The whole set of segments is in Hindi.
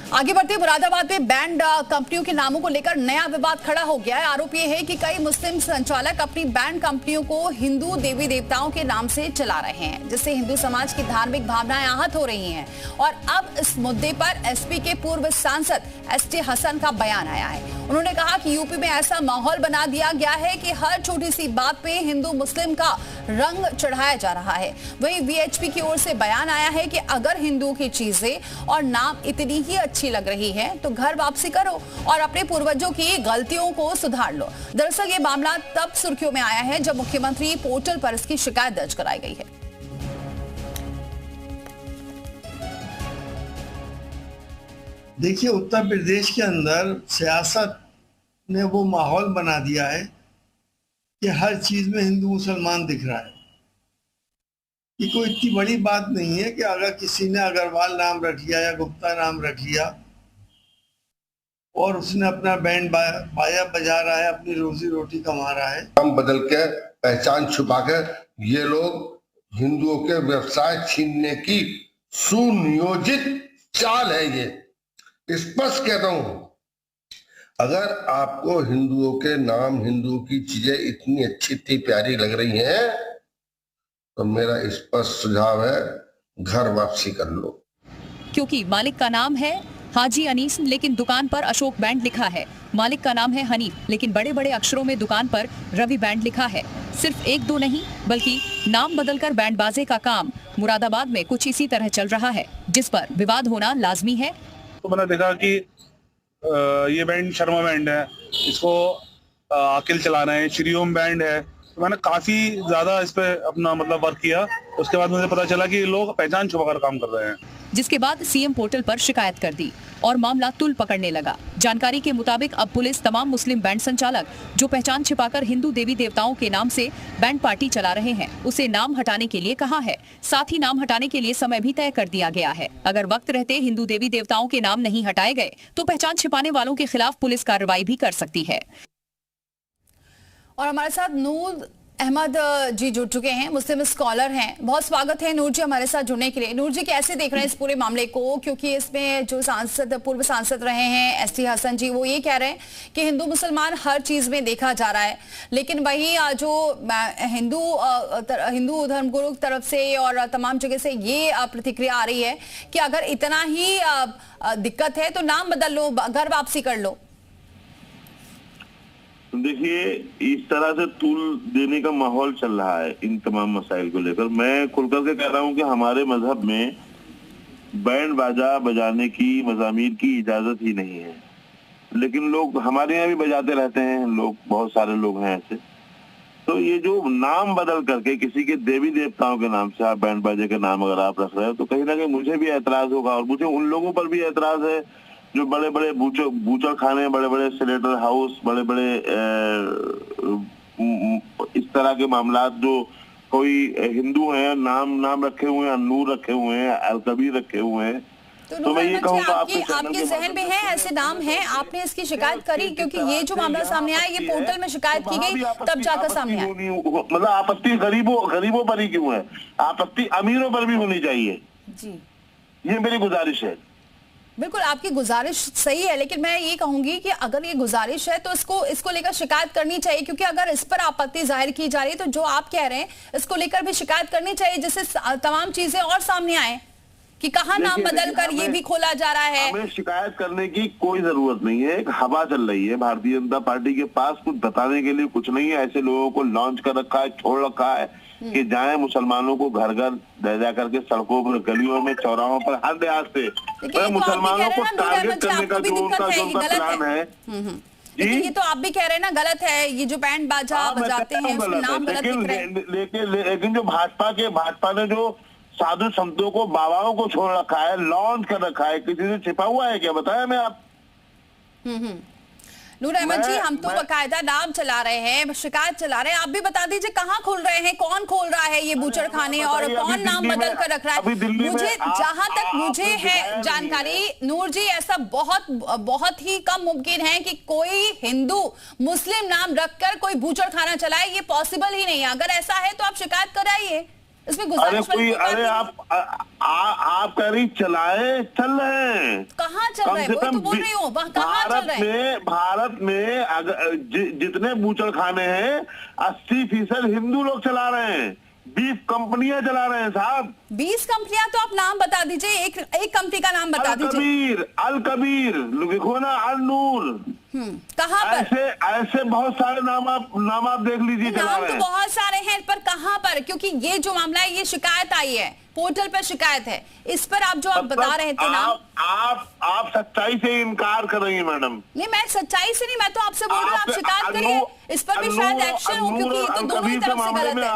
आगे बढ़ते मुरादाबाद में बैंड कंपनियों के नामों को लेकर नया विवाद खड़ा हो गया है। आरोप ये है कि कई मुस्लिम संचालक अपनी बैंड कंपनियों को हिंदू देवी देवताओं के नाम से चला रहे हैं, जिससे हिंदू समाज की धार्मिक भावनाएं आहत हो रही हैं। और अब इस मुद्दे पर एसपी के पूर्व सांसद एसटी हसन का बयान आया है। उन्होंने कहा कि यूपी में ऐसा माहौल बना दिया गया है कि हर छोटी सी बात पे हिंदू मुस्लिम का रंग चढ़ाया जा रहा है। वहीं वीएचपी की ओर से बयान आया है कि अगर हिंदुओं की चीजें और नाम इतनी ही अच्छी लग रही है तो घर वापसी करो और अपने पूर्वजों की गलतियों को सुधार लो। दरअसल ये मामला तब सुर्खियों में आया है जब मुख्यमंत्री पोर्टल पर इसकी शिकायत दर्ज कराई गई है। देखिए, उत्तर प्रदेश के अंदर सियासत ने वो माहौल बना दिया है कि हर चीज में हिंदू मुसलमान दिख रहा है। ये कोई इतनी बड़ी बात नहीं है कि अगर किसी ने अग्रवाल नाम रख लिया या गुप्ता नाम रख लिया और उसने अपना बैंड बाजा बजा रहा है, अपनी रोजी रोटी कमा रहा है। नाम बदल के पहचान छुपा कर ये लोग हिंदुओं के व्यवसाय छीनने की सुनियोजित चाल है। ये स्पष्ट कहता हूं, अगर आपको हिंदुओं के नाम, हिंदुओं की चीजें इतनी अच्छी इतनी प्यारी लग रही हैं तो मेरा स्पष्ट सुझाव है, घर वापसी कर लो। क्योंकि मालिक का नाम है हाजी अनीस, लेकिन दुकान पर अशोक बैंड लिखा है। मालिक का नाम है हनीफ, लेकिन बड़े बड़े अक्षरों में दुकान पर रवि बैंड लिखा है। सिर्फ एक दो नहीं, बल्कि नाम बदलकर बैंड बाजे का काम मुरादाबाद में कुछ इसी तरह चल रहा है, जिस पर विवाद होना लाजमी है। तो मैंने देखा कि ये बैंड शर्मा बैंड है, इसको आकिल चला रहे हैं, श्री ओम बैंड है। तो मैंने काफी ज्यादा इस पे अपना वर्क किया। उसके बाद मुझे पता चला कि लोग पहचान छुपाकर काम कर रहे हैं, जिसके बाद सीएम पोर्टल पर शिकायत कर दी और मामला तुल पकड़ने लगा। जानकारी के मुताबिक अब पुलिस तमाम मुस्लिम बैंड संचालक जो पहचान छिपाकर हिंदू देवी देवताओं के नाम से बैंड पार्टी चला रहे हैं, उसे नाम हटाने के लिए कहा है। साथ ही नाम हटाने के लिए समय भी तय कर दिया गया है। अगर वक्त रहते हिंदू देवी देवताओं के नाम नहीं हटाए गए तो पहचान छिपाने वालों के खिलाफ पुलिस कार्रवाई भी कर सकती है। और हमारे साथ नूर अहमद जी जुड़ चुके हैं, मुस्लिम स्कॉलर हैं। बहुत स्वागत है नूर जी हमारे साथ जुड़ने के लिए। नूर जी, कैसे देख रहे हैं इस पूरे मामले को? क्योंकि इसमें जो पूर्व सांसद रहे हैं एसटी हसन जी, वो ये कह रहे हैं कि हिंदू मुसलमान हर चीज में देखा जा रहा है, लेकिन वही जो हिंदू धर्मगुरु की तरफ से और तमाम जगह से ये प्रतिक्रिया आ रही है कि अगर इतना ही दिक्कत है तो नाम बदल लो, घर वापसी कर लो। देखिए, इस तरह से तूल देने का माहौल चल रहा है इन तमाम मसाइल को लेकर। मैं खुलकर के कह रहा हूं कि हमारे मजहब में बैंड बाजा बजाने की, मज़ामीर की इजाजत ही नहीं है, लेकिन लोग हमारे यहाँ भी बजाते रहते हैं। लोग, बहुत सारे लोग हैं ऐसे। तो ये जो नाम बदल करके किसी के देवी देवताओं के नाम से आप बैंड बाजे के नाम अगर आप रख रहे हो तो कहीं ना कहीं मुझे भी ऐतराज होगा, और मुझे उन लोगों पर भी ऐतराज है जो बड़े बड़े बूचड़ खाने, बड़े बड़े स्लेटर हाउस, बड़े बड़े इस तरह के मामला, जो कोई हिंदू हैं नाम रखे हुए हैं, नूर रखे हुए हैं, अलकबीर रखे हुए हैं। तो मैं ये कहूँगा आपके जहन में है ऐसे नाम हैं, आपने इसकी शिकायत करी? क्योंकि ये जो मामला सामने आया, ये पोर्टल में शिकायत की गई तब जाकर सामने आया। आपत्ति गरीबों पर ही क्यों है? आपत्ति अमीरों पर भी होनी चाहिए जी, ये मेरी गुजारिश है। बिल्कुल, आपकी गुजारिश सही है, लेकिन मैं ये कहूंगी कि अगर ये गुजारिश है तो इसको लेकर शिकायत करनी चाहिए, क्योंकि अगर इस पर आपत्ति जाहिर की जा रही है तो जो आप कह रहे हैं इसको लेकर भी शिकायत करनी चाहिए, जिससे तमाम चीजें और सामने आए कि कहाँ नाम बदल कर ये भी खोला जा रहा है। हमें शिकायत करने की कोई जरूरत नहीं है। एक हवा चल रही है, भारतीय जनता पार्टी के पास कुछ बताने के लिए कुछ नहीं है। ऐसे लोगों को लॉन्च कर रखा है, छोड़ रखा है कि जाएं मुसलमानों को घर घर जा करके सड़कों पर, गलियों में, चौराहों पर हर लिहाज से मुसलमानों को टारगेट करने का जो उनका प्लान है। लेकिन ये तो आप भी कह रहे हैं ना, गलत है। ये जो बैंड बाजा बजाते हैं उसमें नाम गलत लिख रहे हैं। लेकिन जो भाजपा ने जो साधु संतों को, बाबाओं को छोड़ रखा है, लॉन्च कर रखा है, किसी से छिपा हुआ है क्या? बताया मैं आप। नूर अहमद जी, हम तो बकायदा नाम चला रहे हैं, शिकायत चला रहे हैं, आप भी बता दीजिए कहाँ खोल रहे हैं, कौन खोल रहा है ये बूचड़ खाने, और कौन नाम बदल कर रख रहा है? मुझे जहां तक मुझे है जानकारी नूर जी, ऐसा बहुत ही कम मुमकिन है कि कोई हिंदू मुस्लिम नाम रखकर कोई बूचड़ खाना चलाए। ये पॉसिबल ही नहीं है। अगर ऐसा है तो आप शिकायत कराइए। इसमें अरे गुजारिश कोई, अरे आप कह रही चलाए, चल रहे हैं। कहाँ चल रहे हैं? वही तो बोल रही हूँ, कहाँ चल रहे हैं? भारत में अगर जितने बूचड़खाने हैं 80% हिंदू लोग चला रहे हैं, 20 कंपनियां चला रहे हैं साहब। 20 कंपनियां? तो आप नाम बता दीजिए, एक कंपनी का नाम बता दीजिए। अल कबीर लिखो ना, अल नूर। कहाँ पर? ऐसे बहुत सारे नाम आप देख लीजिए। नाम तो बहुत सारे हैं, पर कहाँ पर? क्योंकि ये जो मामला है, ये शिकायत आई है, पोर्टल पर शिकायत है, इस पर आप जो बता रहे थे नाम, आप सच्चाई से इनकार कर रही हैं मैडम। नहीं, मैं सच्चाई से नहीं, मैं तो आपसे बोल रही हूँ, आप शिकायत करिए, इस पर भी शायद एक्शन हो, क्योंकि ये तो दोनों ही तरफ से गलत है।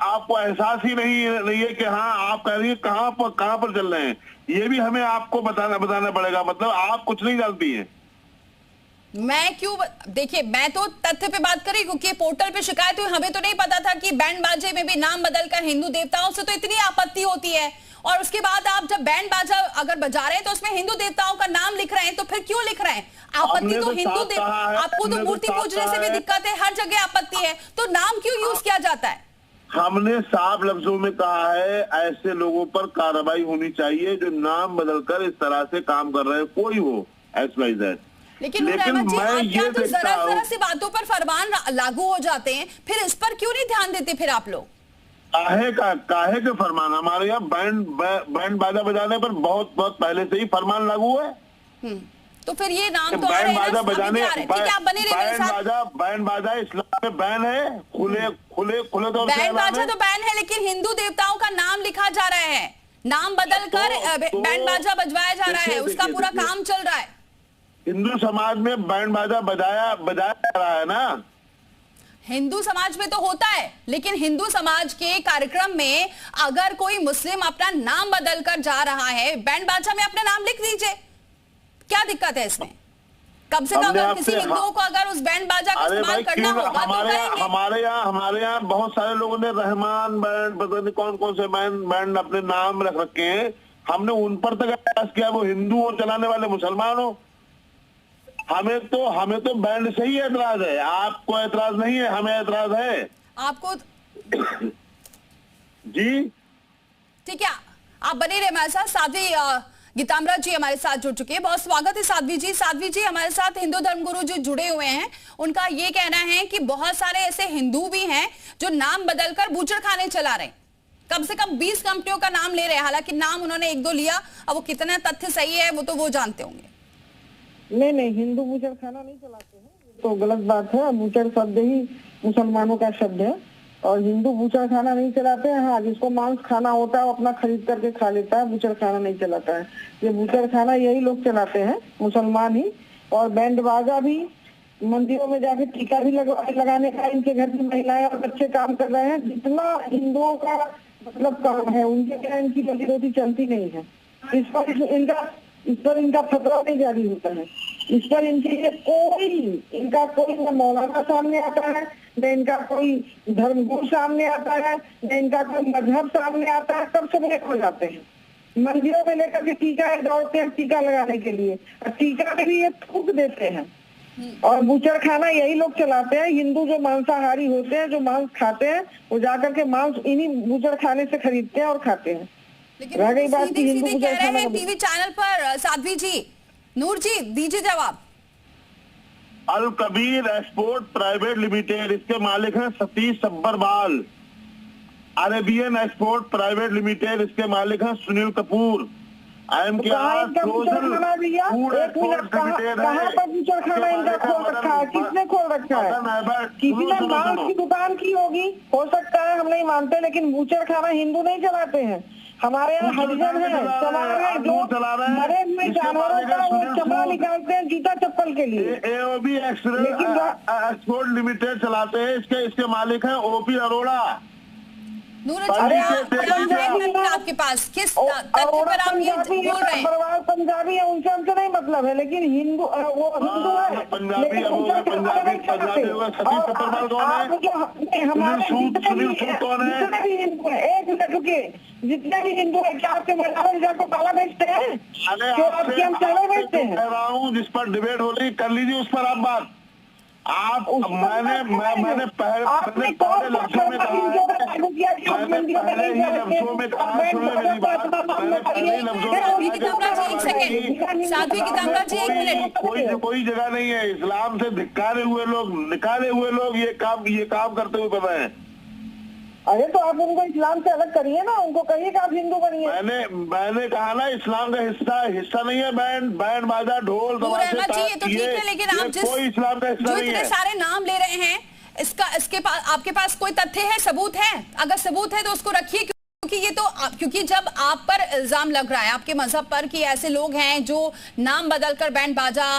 आपको एहसास ही नहीं है कि हाँ, आप कह रही है कहाँ पर चल रहे हैं, ये भी हमें आपको बताना पड़ेगा। मतलब आप कुछ नहीं जानती है। मैं क्यों? देखिए, मैं तो तथ्य पे बात करी, क्योंकि पोर्टल पे शिकायत हुई, हमें तो नहीं पता था कि बैंड बाजे में भी नाम बदलकर हिंदू देवताओं से तो इतनी आपत्ति होती है, और उसके बाद आप जब बैंड बाजा अगर बजा रहे हैं तो उसमें हिंदू देवताओं का नाम लिख रहे हैं, तो फिर क्यों लिख रहे हैं? आपत्ति तो हिंदू आपको तो मूर्ति पूजने से भी दिक्कत है, हर जगह आपत्ति है, तो नाम क्यों यूज किया जाता है? हमने साफ लफ्जों में कहा है, ऐसे लोगों पर कार्रवाई होनी चाहिए जो नाम बदलकर इस तरह से काम कर रहे हैं, कोई हो XYZ। लेकिन मैं ये तो जरा सी बातों पर फरमान लागू हो जाते हैं, फिर इस पर क्यों नहीं ध्यान देते फिर आप लोग? काहे के फरमान? हमारे यहाँ बैंड बाजा बजाने पर बहुत पहले से ही फरमान लागू है। तो फिर ये नाम तो बैंड बाजा बजाने, बैंड बाजा इस्लाम में बैन है, खुले तौर से बैंड बाजा तो बैन है, लेकिन हिंदू देवताओं का नाम लिखा जा रहा है, नाम बदलकर बैंड बाजा बजवाया जा रहा है, उसका पूरा काम चल रहा है। हिंदू समाज में बैंड बाजा बजाया जा रहा है ना। हिंदू समाज में तो होता है, लेकिन हिंदू समाज के कार्यक्रम में अगर कोई मुस्लिम अपना नाम बदलकर जा रहा है, बैंड बाजा में अपना नाम लिख दीजिए, क्या दिक्कत है इसमें? कम से कम किसी हिंदुओं को अगर उस बैंड बाजा का इस्तेमाल करना होगा तो करेंगे। हमारे यहाँ बहुत सारे लोगों ने रहमान बैंड, पता नहीं कौन से बैंड अपने नाम रख रखे हैं, हमने उन पर तक प्रयास किया, वो हिंदू हो चलाने वाले मुसलमान हो। हमें तो बैंड से ही एतराज है, आपको एतराज नहीं है, हमें एतराज है। आपको जी ठीक है, आप बने रहे हमारे साथ। साध्वी गीताम्बरा जी हमारे साथ जुड़ चुके हैं, बहुत स्वागत है साध्वी जी। साध्वी जी, हमारे साथ हिंदू धर्मगुरु जो जुड़े हुए हैं, उनका ये कहना है कि बहुत सारे ऐसे हिंदू भी हैं जो नाम बदलकर बूचड़खाने चला रहे हैं, कम से कम 20 कंपनियों का नाम ले रहे हैं, हालांकि नाम उन्होंने 1-2 लिया, अब वो कितना तथ्य सही है वो तो वो जानते होंगे। नहीं, हिंदू बूचड़ खाना नहीं चलाते हैं, तो गलत बात है। बूचड़ शब्द ही मुसलमानों का शब्द है, और हिंदू बूचड़ खाना नहीं चलाते हैं। हाँ, जिसको मांस खाना होता है वो अपना खरीद करके खा लेता है, बूचड़ खाना नहीं चलाता है। ये बूचड़ खाना यही लोग चलाते हैं, मुसलमान ही। और बैंड बाजा भी, मंदिरों में जाके टीका भी लगाने का इनके घर की महिलाएं और बच्चे काम कर रहे हैं। जितना हिंदुओं का मतलब काम है, उनके क्या इनकी रोजी रोटी चलती नहीं है। इस पर इनका फतवा नहीं जारी होता है, इस पर इनका कोई न मौलाना सामने आता है, न इनका कोई धर्मगुरु सामने आता है, न इनका कोई मजहब सामने आता है। सब एक हो जाते हैं, मंदिरों में लेकर के टीका दौड़ते हैं टीका लगाने के लिए, और टीका में भी ये थूक देते हैं। और बूचड़ खाना यही लोग चलाते हैं। हिंदू जो मांसाहारी होते हैं, जो मांस खाते हैं, वो जाकर के मांस इन्हीं बूचड़ खाने से खरीदते हैं और खाते हैं। लेकिन सीधे कह रहे हैं टीवी चैनल पर। साध्वी जी, नूर जी, दीजिए जवाब। अल कबीर एक्सपोर्ट प्राइवेट लिमिटेड, इसके मालिक हैं Satish Sabharwal. Arabian export private limited, इसके मालिक हैं सुनील कपूर। किसने खोल रखा है? किसी ने मांस की दुकान की होगी, हो सकता है, हम नहीं मानते, लेकिन बूचड़ खाना हिंदू नहीं चलाते हैं। हमारे यहाँ हरिजन है, समाज है, जो मरे हुए जानवरों का वो चमड़ा निकालते हैं जूता चप्पल के लिए। एओबी एक्सपोर्ट लिमिटेड चलाते हैं, इसके मालिक हैं OP अरोड़ा। आपके पास किस तथ्य पर आप ये बोल रहे हैं? पंजाबी है, उनसे हमसे नहीं मतलब है, लेकिन हिंदू वो हिंदू है। पंजाबी एक मिनट रुकिए, जितने भी हिंदू है, क्या आपके महिला को काला बेचते हैं? हम चावल बेचते हैं? कह रहा हूँ, जिस पर डिबेट हो रही कर लीजिए उस पर आप बात। आप मैंने पहले लफ्जों में कहा है, मैंने पहले ही लफ्जों में कहा, सुनिए मेरी बात, मैंने पहले ही लफ्जों में साध्वी गीतामला जी एक सेकंड, साध्वी गीतामला जी एक मिनट। कोई जगह नहीं है इस्लाम से निकाले हुए लोग ये काम करते हुए पता है। अरे तो आप उनको इस्लाम से अलग करिए ना, उनको कहिए कि आप हिंदू बनिए। मैंने कहा ना इस्लाम का हिस्सा नहीं है बैंड बाजा ढोल तमाशे, ये तो ठीक है, लेकिन आप जिस कोई इस्लाम का हिस्सा जो नहीं इतने है। सारे नाम ले रहे हैं, इसके पास आपके पास कोई तथ्य है, सबूत है? अगर सबूत है तो उसको रखिए, क्योंकि ये तो क्योंकि जब आप पर इल्जाम लग रहा है आपके मजहब पर कि ऐसे लोग हैं जो नाम बदलकर बैंड बाजा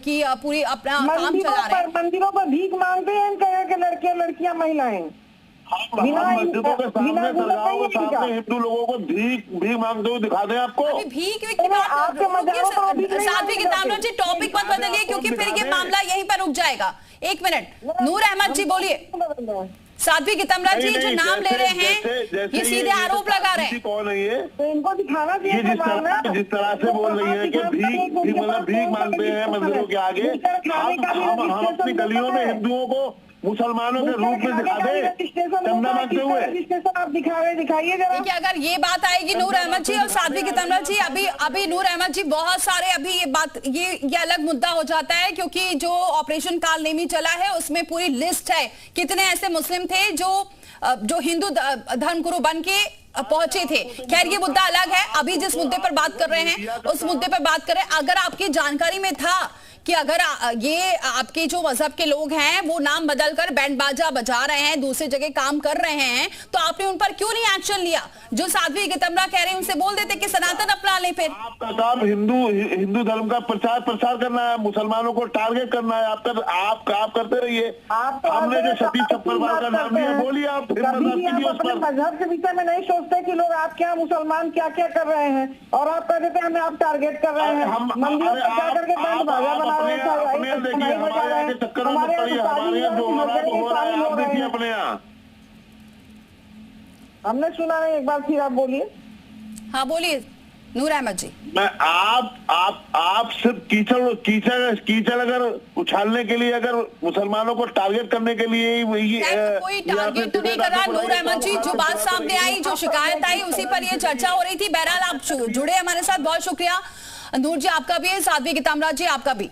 की पूरी अपना काम चला रहे हैं। मंदिरों पर भीख मांगते हैं के लड़के लड़कियां महिलाएं, मस्जिदों के सामने दरगाहों के सामने हिंदू लोगों को भीख मांगते हुए दिखा दें आपको। भीख की बात साध्वी गीतामला जी, टॉपिक मत बदलिए क्योंकि फिर ये मामला यहीं पर रुक जाएगा। एक मिनट, नूर अहमद जी बोलिए। साध्वी गीतामला जी जो नाम ले रहे हैं ये सीधे आरोप लगा रहे हैं। कौन है ये? तो इनको दिखाना चाहिए। जिस तरह से बोल रही है कि भीख मांगते हैं मंदिरों के आगे, हम अपनी गलियों में हिंदुओं को मुसलमानों के रूप में दिखा दे चंदा मांगते हुए। आप दिखाइए जरा। देखिए, अगर ये बात आएगी नूर अहमद जी और साध्वी गीतामला जी, अभी नूर अहमद जी बहुत सारे अभी ये बात ये अलग मुद्दा हो जाता है, क्योंकि जो ऑपरेशन काल नेमी चला है उसमें पूरी लिस्ट है कितने ऐसे मुस्लिम थे जो हिंदू धर्मगुरु बन के पहुंचे थे। खैर ये मुद्दा अलग है, अभी जिस मुद्दे पर बात कर रहे हैं उस मुद्दे पर बात करें। अगर आपकी जानकारी में था कि अगर ये आपके जो मजहब के लोग हैं वो नाम बदलकर बैंड बाजा बजा रहे हैं, दूसरी जगह काम कर रहे हैं, तो आपने उन पर क्यों नहीं एक्शन लिया? जो साध्वी गीतामला कह रहे हैं उनसे बोल देते कि सनातन अपना ले। फिर आपका काम हिंदू धर्म का प्रचार करना है, मुसलमानों को टारगेट करना है। आप करते रहिए। हमने जो सतीश चप्पलवाल का नाम लिया, बोलिए आप फिर मजहब के विषय में नहीं सोचते कि लोग आप क्या मुसलमान क्या क्या कर रहे हैं, और आप कह देते हैं हमें आप टारगेट कर रहे हैं। मंदिरों में जा करके बैंड बाजा बना रहे हैं, हमारे चक्करों में पड़ी, हमारे यहाँ जो हो रहा है आप देखिए अपने यहाँ। हमने सुना नहीं, एक बार फिर आप बोलिए। हाँ बोलिए नूर अहमद जी। मैं आप सिर्फ कीचड़ अगर उछालने के लिए, अगर मुसलमानों को टारगेट करने के लिए कोई टारगेट तो नहीं कर रहा नूर अहमद जी। जो बात सामने आई, जो शिकायत आई, उसी पर ये चर्चा हो रही थी। बहरहाल आप जुड़े हमारे साथ, बहुत शुक्रिया। नूर जी आपका भी, साध्वी गीतामला जी आपका भी।